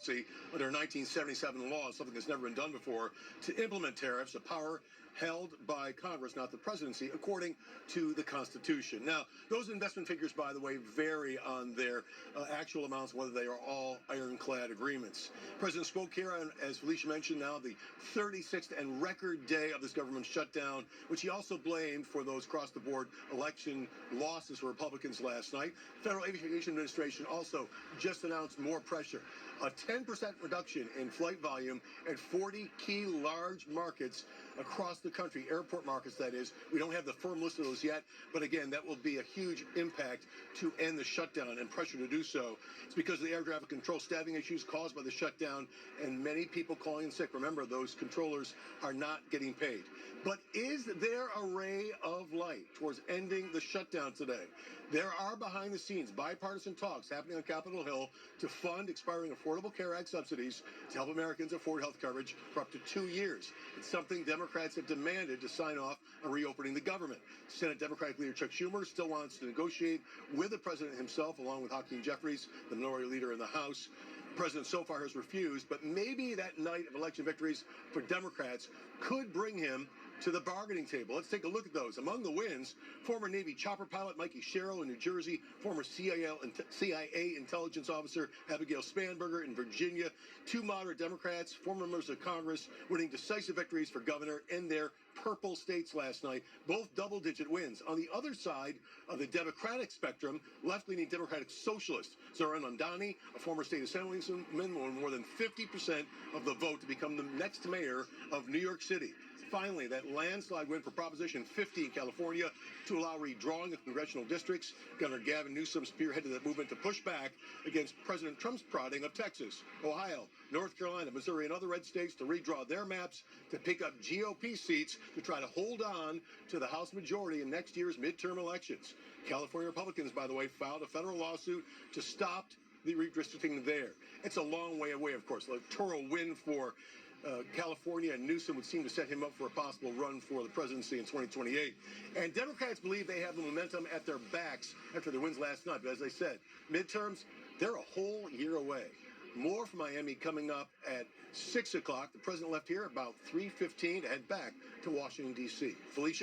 under 1977 law, something that's never been done before, to implement tariffs, a power held by Congress, not the presidency, according to the Constitution. Now, those investment figures, by the way, vary on their actual amounts, whether they are all ironclad agreements. The President spoke here on, as Felicia mentioned, now the 36th and record day of this government shutdown, which he also blamed for those across-the-board election losses for Republicans last night. Federal Aviation Administration also just announced more pressure. A 10% reduction in flight volume at 40 key large markets across the country, airport markets that is. We don't have the firm list of those yet, but again, that will be a huge impact to end the shutdown and pressure to do so. It's because of the air traffic control staffing issues caused by the shutdown and many people calling in sick. Remember, those controllers are not getting paid. But is there a ray of light towards ending the shutdown today? There are behind-the-scenes bipartisan talks happening on Capitol Hill to fund expiring Affordable Care Act subsidies to help Americans afford health coverage for up to 2 years. It's something Democrats have demanded to sign off on reopening the government. Senate Democratic leader Chuck Schumer still wants to negotiate with the president himself, along with Hakeem Jeffries, the minority leader in the House. The president so far has refused, but maybe that night of election victories for Democrats could bring him to the bargaining table. Let's take a look at those. Among the wins, former Navy chopper pilot Mikey Sherrill in New Jersey, former CIA intelligence officer Abigail Spanberger in Virginia, two moderate Democrats, former members of Congress, winning decisive victories for governor in their purple states last night, both double-digit wins. On the other side of the Democratic spectrum, left-leaning Democratic socialist Zohran Mamdani, a former state assemblyman, won more than 50% of the vote to become the next mayor of New York City. Finally, that landslide win for Proposition 50 in California to allow redrawing of congressional districts. Governor Gavin Newsom spearheaded that movement to push back against President Trump's prodding of Texas, Ohio, North Carolina, Missouri, and other red states to redraw their maps to pick up GOP seats to try to hold on to the House majority in next year's midterm elections. California Republicans, by the way, filed a federal lawsuit to stop the redistricting there. It's a long way away, of course. Electoral win for California, and Newsom would seem to set him up for a possible run for the presidency in 2028. And Democrats believe they have the momentum at their backs after their wins last night. But as I said, midterms, they're a whole year away. More from Miami coming up at 6 o'clock. The president left here about 3:15 to head back to Washington, D.C. Felicia?